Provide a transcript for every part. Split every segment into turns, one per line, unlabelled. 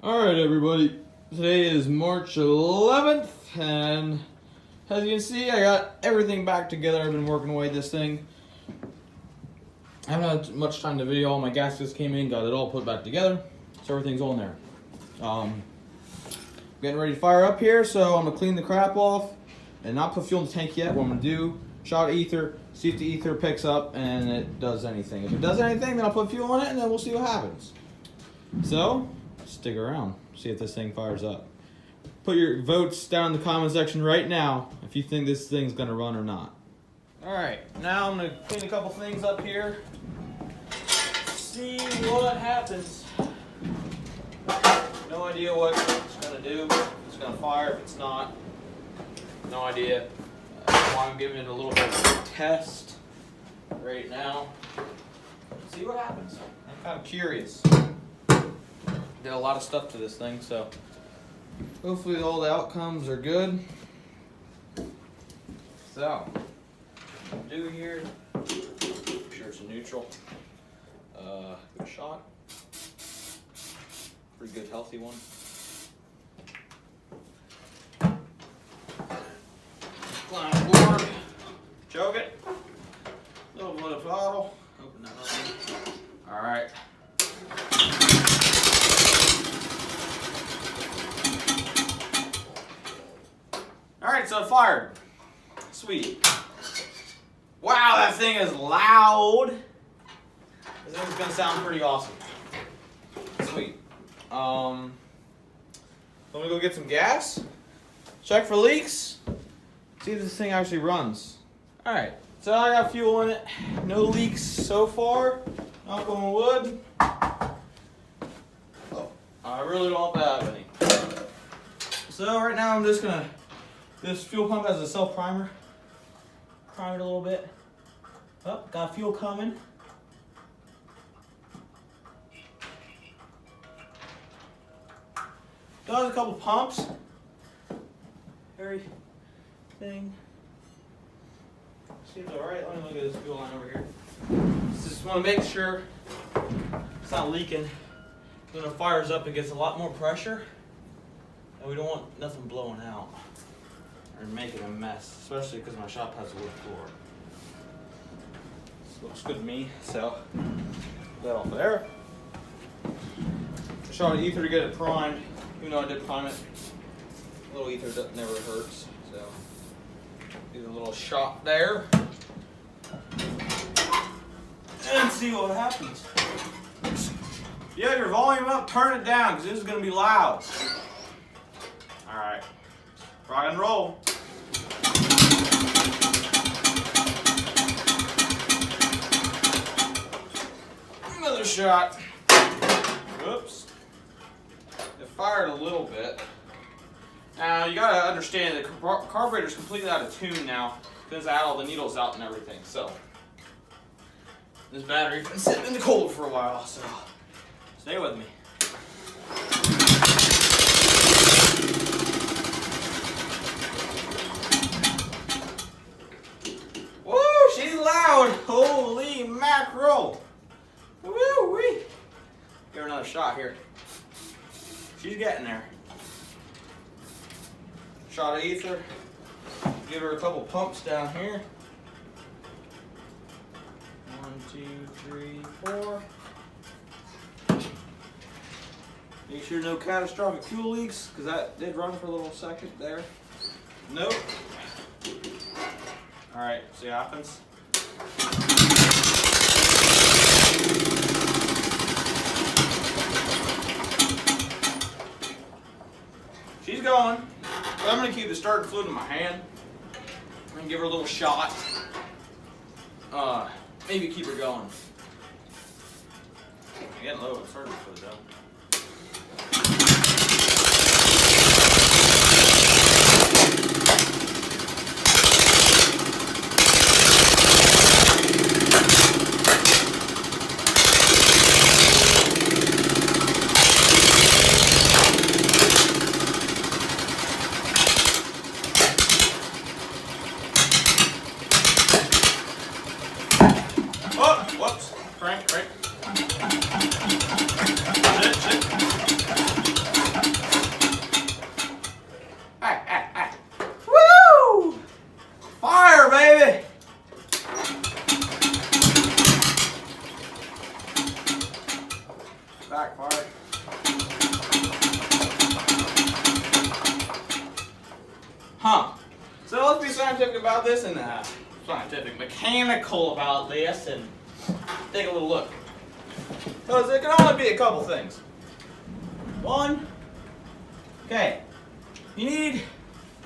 Alright everybody, today is March 11th, and as you can see I got everything back together. I've been working away at this thing. I haven't had much time to video. All my gaskets came in, got it all put back together, so everything's all in there. Getting ready to fire up here, so I'm going to clean the crap off and not put fuel in the tank yet. What I'm going to do, shot ether, see if the ether picks up and it does anything. If it does anything, then I'll put fuel in it and then we'll see what happens. So, stick around, see if this thing fires up. Put your votes down in the comment section right now if you think this thing's going to run or not. Alright, now I'm going to clean a couple things up here. See what happens. No idea what it's going to do. If it's going to fire, if it's not. No idea. Why I'm giving it a little bit of a test right now. See what happens. I'm kind of curious. Did a lot of stuff to this thing, so hopefully all the outcomes are good. So, what I'm gonna do here, make sure it's a neutral. Good shot. Pretty good, healthy one. Climb board, choke it. Little bit of throttle. Open that up. All right. Alright, so it fired. Sweet. Wow, that thing is loud. This thing's gonna sound pretty awesome. Sweet. Let me go get some gas. Check for leaks. See if this thing actually runs. Alright, so I got fuel in it. No leaks so far. Knock on wood. Oh, I really don't have any. So right now I'm just gonna. This fuel pump has a self-primer. Prime it a little bit. Oh, got fuel coming. Does a couple pumps. Everything. Seems alright. Let me look at this fuel line over here. Just want to make sure it's not leaking. When it fires up, it gets a lot more pressure. And we don't want nothing blowing out or making a mess, especially because my shop has a wood floor. This looks good to me, so put that off there. I shot ether to get it primed, even though I did prime it. A little ether never hurts, so do a little shot there. And see what happens. You have your volume up, turn it down, because this is going to be loud. Alright. Rock and roll. Another shot. Whoops. It fired a little bit. Now you gotta understand the carburetor is completely out of tune now because I had all the needles out and everything. So this battery's been sitting in the cold for a while, so stay with me. Holy mackerel! Woo-wee! Give her another shot here. She's getting there. Shot of ether. Give her a couple pumps down here. 1, 2, 3, 4. Make sure no catastrophic fuel leaks, because that did run for a little second there. Nope. Alright, see what happens. She's going, but I'm going to keep the starter fluid in my hand and give her a little shot. Maybe keep her going. I'm getting low on starter fluid though. Whoops, crank, right? That's it. scientific about this and mechanical about this, and take a little look. Because it can only be a couple things. One, okay, you need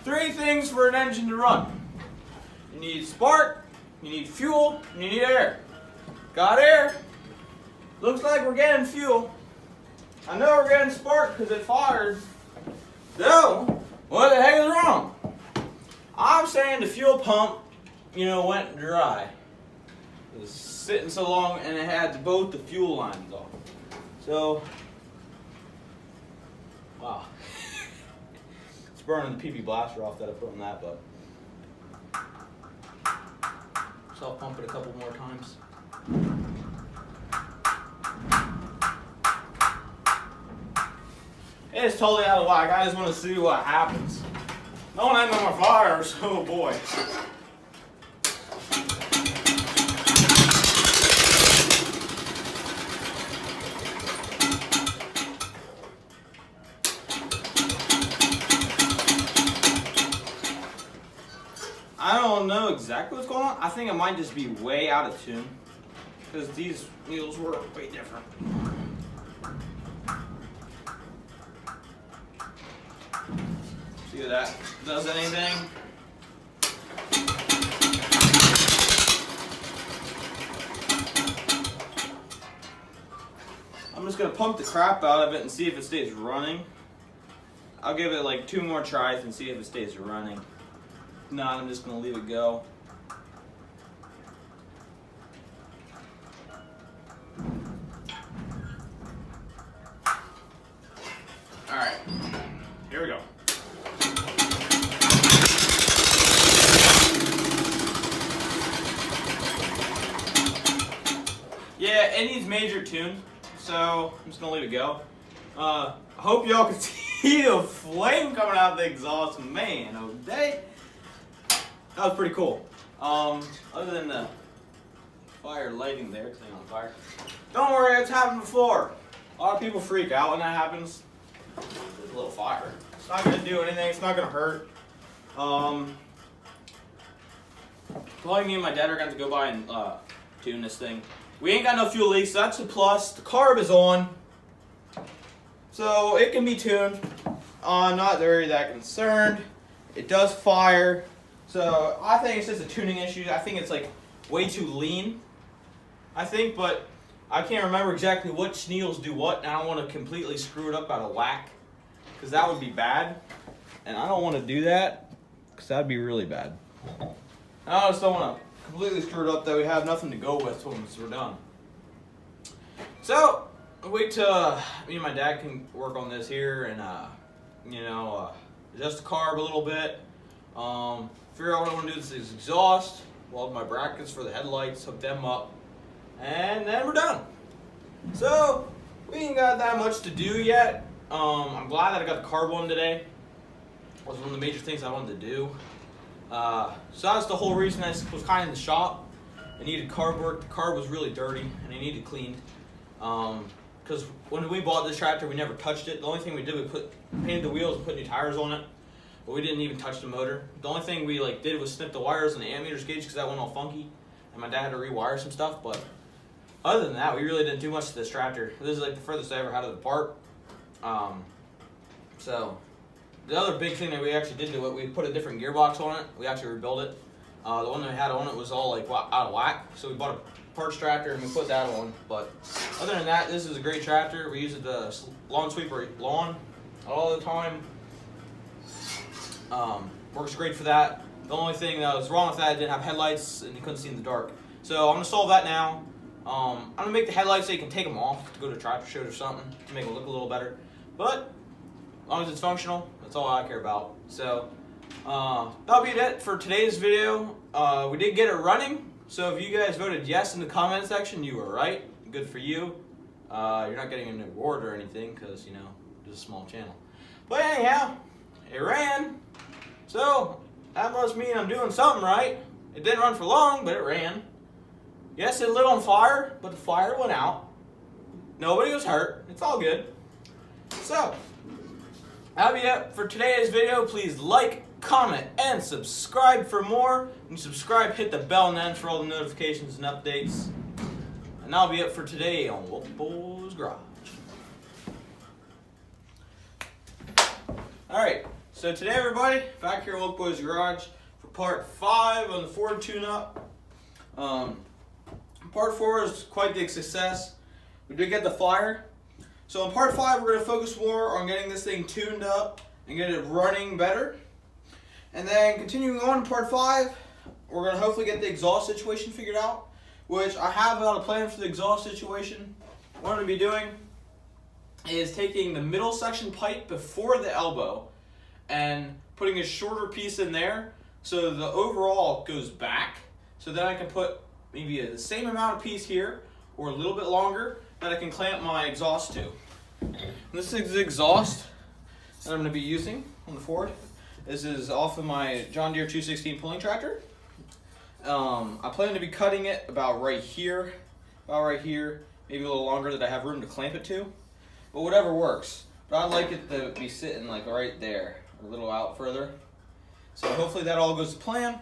3 things for an engine to run. You need spark, you need fuel, and you need air. Got air? Looks like we're getting fuel. I know we're getting spark because it fired. So, what the heck is wrong? I'm saying the fuel pump, went dry. It was sitting so long and it had both the fuel lines off. So, wow. It's burning the PP blaster off that I put on that, but so I'll pump it a couple more times. It's totally out of whack. I just want to see what happens. Don't end on my fires, oh boy. I don't know exactly what's going on. I think it might just be way out of tune because these wheels were way different. See if that does anything. I'm just gonna pump the crap out of it and see if it stays running. I'll give it like 2 more tries and see if it stays running. If not, I'm just gonna leave it go. Alright, here we go. Yeah, it needs major tune, so I'm just gonna leave it go. I hope y'all can see the flame coming out of the exhaust. Man, oh day. That was pretty cool. Other than the fire lighting there, because on fire. Don't worry, it's happened before. A lot of people freak out when that happens. There's a little fire. It's not gonna do anything. It's not gonna hurt. Probably me and my dad are going to go by and tune this thing. We ain't got no fuel leaks, so that's a plus. The carb is on, so it can be tuned. I'm not that concerned. It does fire, so I think it's just a tuning issue. I think it's like way too lean, I think, but I can't remember exactly which needles do what, and I don't want to completely screw it up out of whack, because that would be bad, and I don't want to do that, because that would be really bad. I just don't want to completely screw it up that we have nothing to go with once we're done. So, wait till me and my dad can work on this here and, adjust the carb a little bit. Figure out what I want to do with this exhaust, weld my brackets for the headlights, hook them up, and then we're done. So, we ain't got that much to do yet. I'm glad that I got the carb on today. It was one of the major things I wanted to do. So that's the whole reason I was kind of in the shop. I needed carb work. The carb was really dirty and I needed cleaned. Because when we bought this tractor, we never touched it. The only thing we did, we painted the wheels and put new tires on it, but we didn't even touch the motor. The only thing we did was snip the wires on the ammeters gauge because that went all funky, and my dad had to rewire some stuff. But other than that, we really didn't do much to this tractor. This is like the furthest I ever had of the part. So. The other big thing that we actually did do it, we put a different gearbox on it. We actually rebuilt it. The one that we had on it was all out of whack, so we bought a parts tractor and we put that on. But other than that, this is a great tractor. We use it to lawn sweep our lawn all the time. Works great for that. The only thing that was wrong with that, it didn't have headlights and you couldn't see in the dark. So I'm gonna solve that now. I'm gonna make the headlights so you can take them off to go to tractor shows or something to make it look a little better. But as long as it's functional, that's all I care about. So that'll be it for today's video. We did get it running, so if you guys voted yes in the comment section, you were right. Good for you. You're not getting an award or anything because, it's a small channel. But anyhow, it ran. So that must mean I'm doing something right. It didn't run for long, but it ran. Yes, it lit on fire, but the fire went out. Nobody was hurt. It's all good. So that'll be it for today's video. Please like, comment, and subscribe for more. When you subscribe, hit the bell and then for all the notifications and updates. And that'll be it for today on Wolf Boy's Garage. Alright, so today everybody, back here at Wolf Boy's Garage for part 5 on the Ford tune-up. Part 4 is quite the success. We did get the flyer. So in part 5 we're going to focus more on getting this thing tuned up and get it running better. And then continuing on to part 5, we're going to hopefully get the exhaust situation figured out, which I have a plan for the exhaust situation. What I'm going to be doing is taking the middle section pipe before the elbow and putting a shorter piece in there so the overall goes back, so then I can put maybe the same amount of piece here or a little bit longer that I can clamp my exhaust to. And this is the exhaust that I'm going to be using on the Ford. This is off of my John Deere 216 pulling tractor. I plan to be cutting it about right here, maybe a little longer that I have room to clamp it to, but whatever works. But I'd like it to be sitting like right there, a little out further. So hopefully that all goes to plan,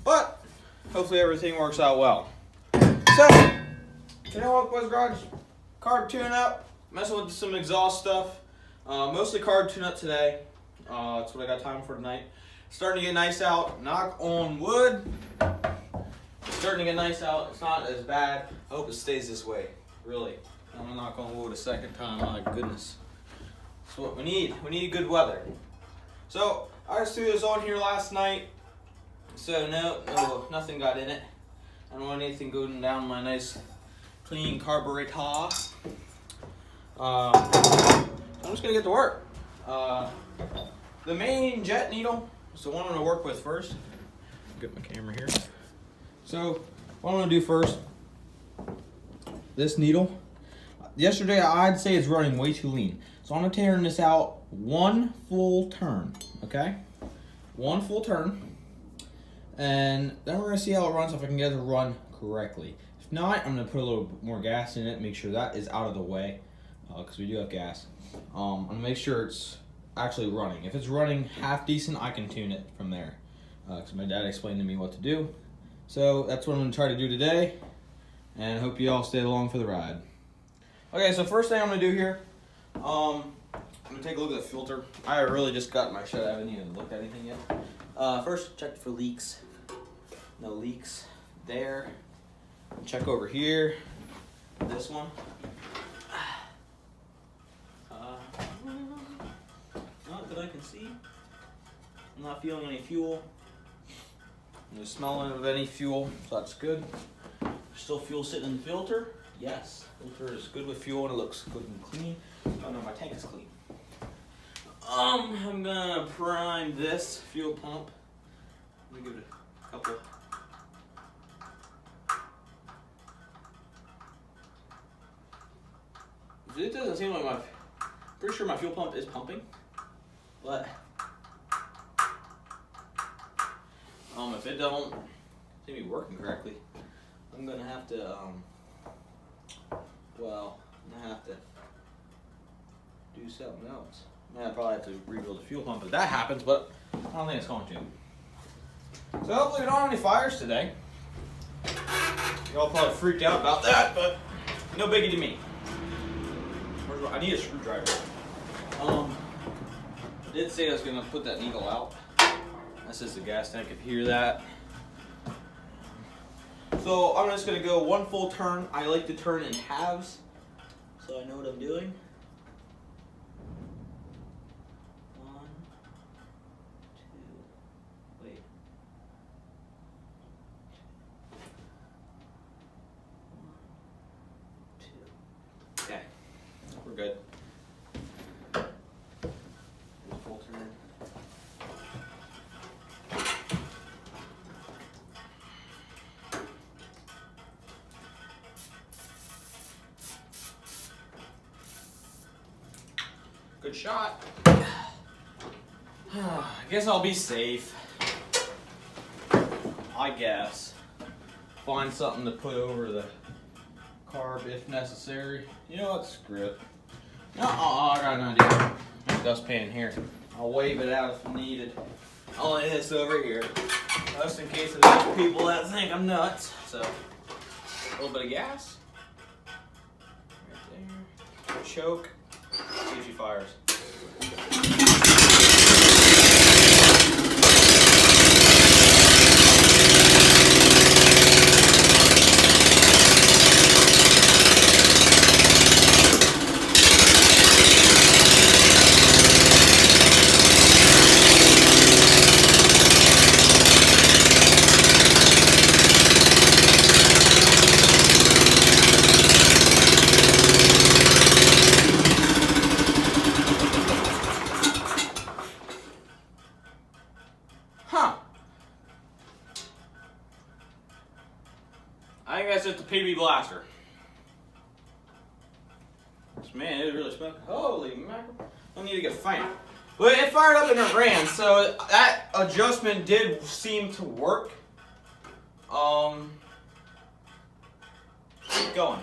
but hopefully everything works out well. So, you know what, Boys Garage? Carb tune-up, messing with some exhaust stuff. Mostly carb tune-up today. That's what I got time for tonight. Starting to get nice out. Knock on wood. Starting to get nice out. It's not as bad. I hope it stays this way. Really. I'm gonna knock on wood a second time. My goodness. That's what we need. We need good weather. So I just threw this on here last night. So no, nothing got in it. I don't want anything going down my nice clean carburetor. I'm just gonna get to work. The main jet needle is the one I'm gonna work with first. Get my camera here. So what I'm gonna do first, this needle. Yesterday I'd say it's running way too lean. So I'm gonna turn this out one full turn, okay? One full turn. And then we're gonna see how it runs, if I can get it to run correctly. If not, I'm gonna put a little more gas in it, make sure that is out of the way, because we do have gas. I'm gonna make sure it's actually running. If it's running half decent, I can tune it from there, because my dad explained to me what to do. So that's what I'm gonna try to do today, and I hope you all stay along for the ride. Okay, so first thing I'm gonna do here, I'm gonna take a look at the filter. I really just got my shit. I haven't even looked at anything yet. First, check for leaks. No leaks there. Check over here. This one. Not that I can see. I'm not feeling any fuel. No smelling of any fuel, so that's good. Still fuel sitting in the filter? Yes. Filter is good with fuel and it looks good and clean. Oh no, my tank is clean. I'm gonna prime this fuel pump. Let me give it a couple. It doesn't seem like pretty sure my fuel pump is pumping, but if it don't seem to be working correctly, I'm gonna have to do something else. I probably have to rebuild the fuel pump if that happens, but I don't think it's going to. So hopefully we don't have any fires today. Y'all probably freaked out about that, but no biggie to me. I need a screwdriver. I did say I was going to put that needle out. This is the gas tank, if you hear that. So I'm just going to go one full turn. I like to turn in halves, so I know what I'm doing. 1, 2, wait. 1, 2. Okay, we're good. Full turn. Good shot. I guess I'll be safe. I guess. Find something to put over the carb if necessary. You know what? Screw it. I got an idea. There's a dustpan here. I'll wave it out if needed. Only this over here. Just in case there's people that think I'm nuts. So, a little bit of gas. Right there. Choke. See if she fires. Huh. I think that's just a PB blaster. Man, it really smells. Holy mackerel. I need to get a fan. Well, it fired up and it ran, so that adjustment did seem to work. Keep going.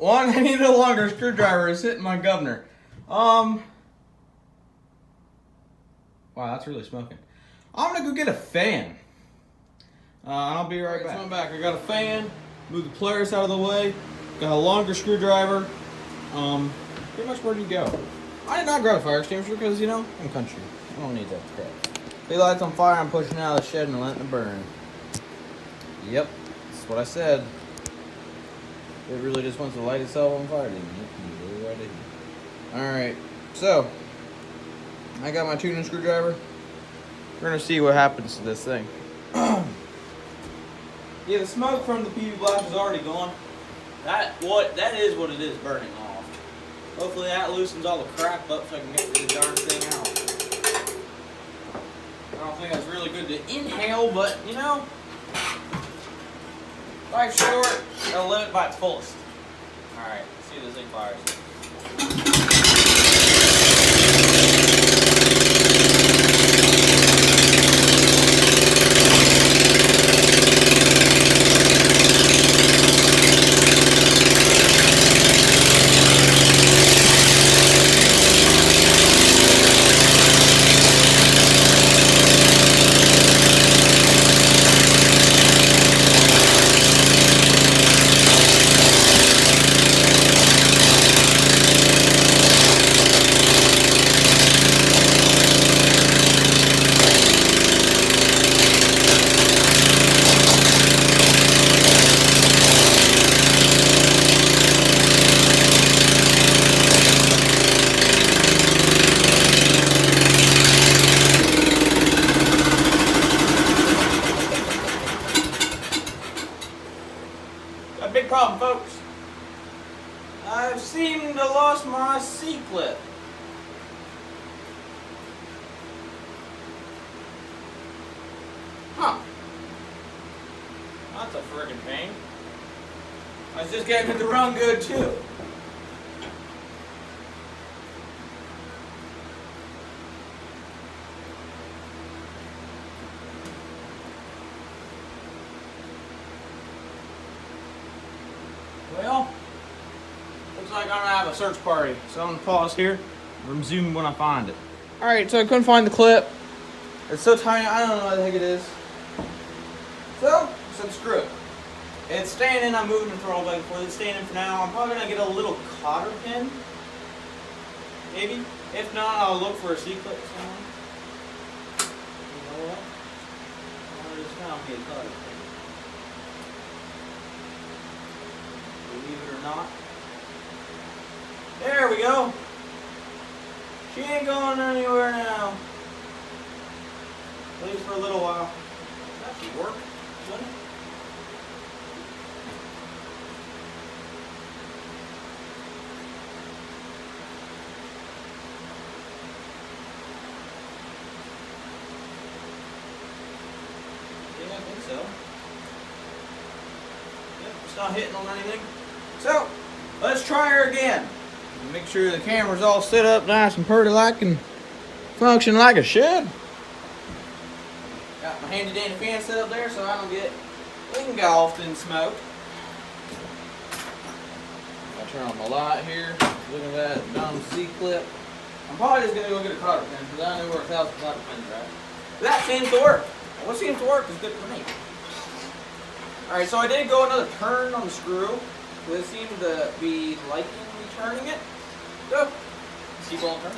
I need a longer screwdriver. It's hitting my governor. Wow, that's really smoking. I'm gonna go get a fan. I'll be right back. I'm back. I got a fan. Move the Polaris out of the way. Got a longer screwdriver. Pretty much ready to go. I did not grab a fire extinguisher because, you know, I'm country. I don't need that crap. If it lights on fire, I'm pushing it out of the shed and letting it burn. Yep, that's what I said. It really just wants to light itself on fire. Alright, so I got my tuning screwdriver. We're gonna see what happens to this thing. Yeah, the smoke from the PV blast is already gone. That is what it is burning off. Hopefully that loosens all the crap up so I can get the darn thing out. I don't think that's really good to inhale, but you know, life's short, gotta live it by its fullest. Alright, let's see if this thing fires. Big problem, folks. I've seemed to lost my C-clip. Huh. That's a friggin' pain. I was just getting it to run good too. Well, looks like I'm gonna have a search party. So I'm gonna pause here and resume when I find it. Alright, so I couldn't find the clip. It's so tiny, I don't know what the heck it is. So, I said screw it. It's staying in, I'm moving the throttle back and forth. It's staying in for now. I'm probably gonna get a little cotter pin. Maybe. If not, I'll look for a C-clip somewhere. You know what? I just found me a cotter pin. Believe it or not. There we go. She ain't going anywhere now. At least for a little while. That should work. one. Yeah, I think so. Yep, it's not hitting on anything. So, let's try her again. Make sure the camera's all set up nice and pretty like and function like it should. Got my handy dandy fan set up there so I don't get engulfed in smoke. I'll turn on my light here. Look at that dumb C-clip. I'm probably just going to go get a cotter pin because I know where 1,000 cotter pins are at. That seems to work. What seems to work is good for me. Alright, so I did go another turn on the screw. It seemed to be liking me turning it. So, let's keep on turning.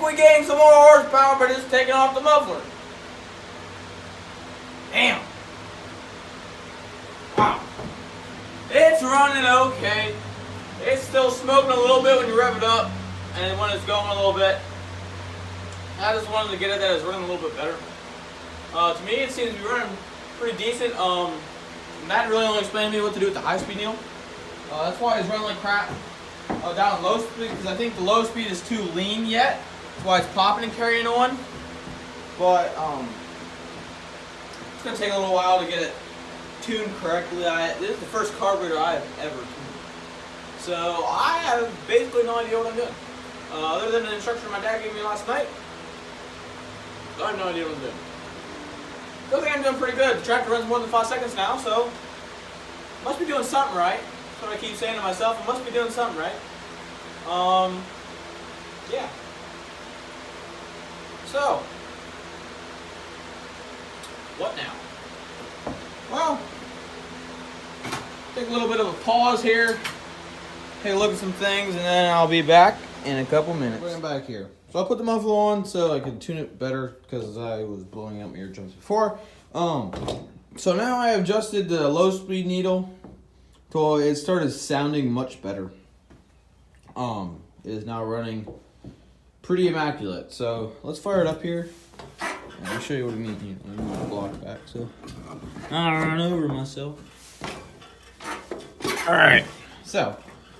think we gained some more horsepower by just taking off the muffler. Damn. Wow. It's running okay. It's still smoking a little bit when you rev it up, and when it's going a little bit. I just wanted to get it that it's running a little bit better. To me, it seems to be running pretty decent. Matt really only explained to me what to do with the high-speed needle. That's why it's running like crap down at low speed, because I think the low speed is too lean yet. That's why it's popping and carrying on. But it's going to take a little while to get it tuned correctly. This is the first carburetor I have ever tuned. So I have basically no idea what I'm doing. Other than the instruction my dad gave me last night, I have no idea what I'm doing. Still think I'm doing pretty good. The tractor runs more than 5 seconds now, so must be doing something right. That's what I keep saying to myself. I must be doing something right. Yeah. So, what now? Well, take a little bit of a pause here, take a look at some things, and then I'll be back in a couple minutes. Bring it back here. So I put the muffler on so I can tune it better because I was blowing out my eardrums before. So now I adjusted the low speed needle till it started sounding much better. It is now running pretty immaculate. So let's fire it up here. And I'll show you what I mean here. Let me block back so I don't run over myself. Alright. So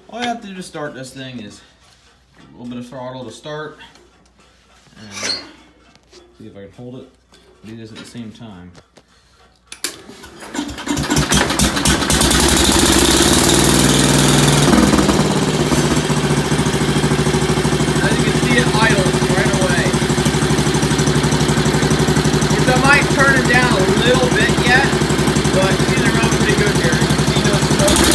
all I have to do to start this thing is a little bit of throttle to start. And see if I can hold it. Do this at the same time. As you can see, it idles right away. So I might turn it down a little bit yet, but it's either running pretty good here. You can see no smoke.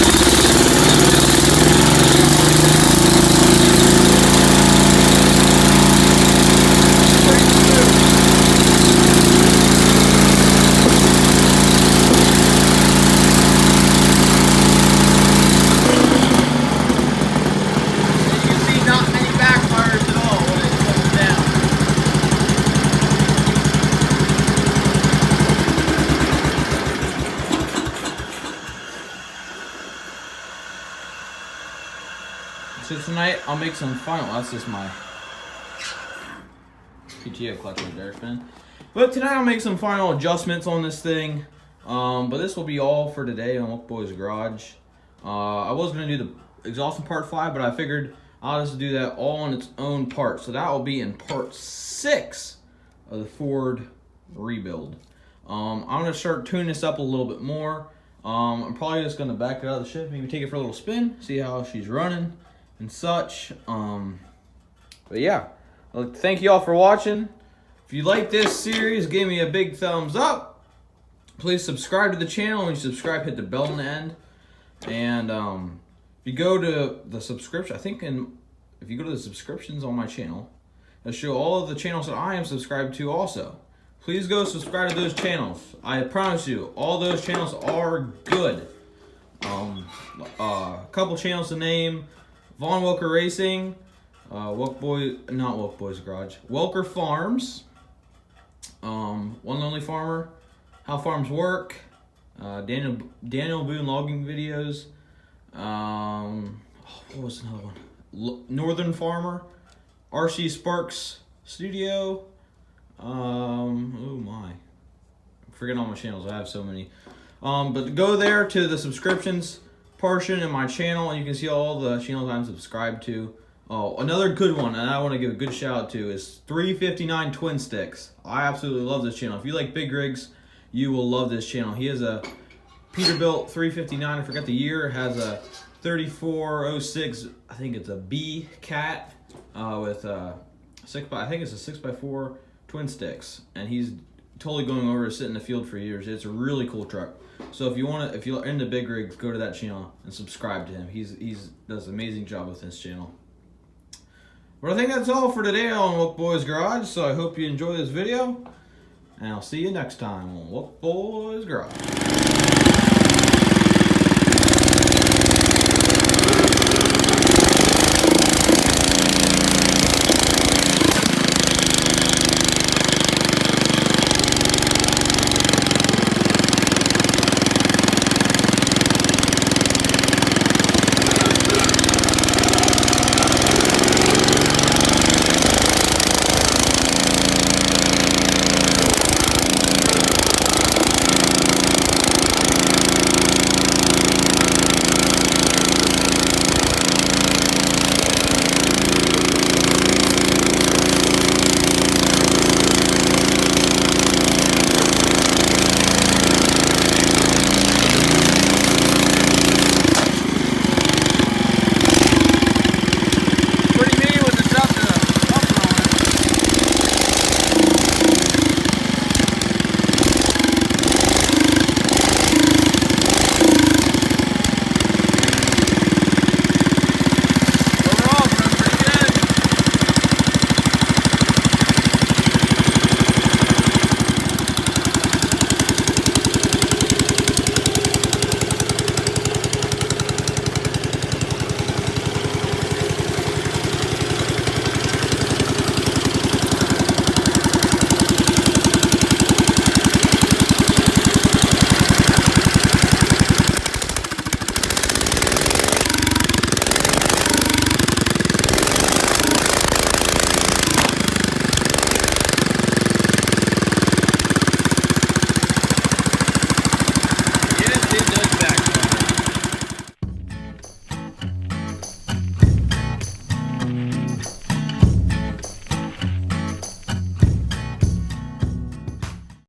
So tonight I'll make some final. That's just my PTO clutch right there, spin. But tonight I'll make some final adjustments on this thing. But this will be all for today on Wolf Boy's Garage. I was gonna do the exhaust in part 5, but I figured I'll just do that all on its own part. So that will be in part 6 of the Ford rebuild. I'm gonna start tuning this up a little bit more. I'm probably just gonna back it out of the ship, maybe take it for a little spin, see how she's running and such. But yeah, thank you all for watching. If you like this series, give me a big thumbs up. Please subscribe to the channel. When you subscribe, hit the bell on the end. And if you go to the subscription, if you go to the subscriptions on my channel, it'll show all of the channels that I am subscribed to also. Please go subscribe to those channels. I promise you, all those channels are good. A couple channels to name: Von Welker Racing, not Wolf Boy's Garage, Welker Farms, One Lonely Farmer, How Farms Work, Daniel Boone Logging Videos, what was another one? Northern Farmer, RC Sparks Studio, oh my, I'm forgetting all my channels, I have so many. But go there to the subscriptions portion in my channel and you can see all the channels I'm subscribed to. Oh, another good one, and I want to give a good shout out to, is 359 Twin Sticks. I absolutely love this channel. If you like big rigs, you will love this channel. He has a Peterbilt 359, I forgot the year, has a 3406, I think it's a B Cat, with I think it's a 6x4 twin sticks, and he's totally going over to sit in the field for years. It's a really cool truck. So if you're into big rigs, go to that channel and subscribe to him. He's does an amazing job with this channel. But I think that's all for today on Wolf Boy's Garage. So I hope you enjoy this video, and I'll see you next time on Wolf Boy's Garage.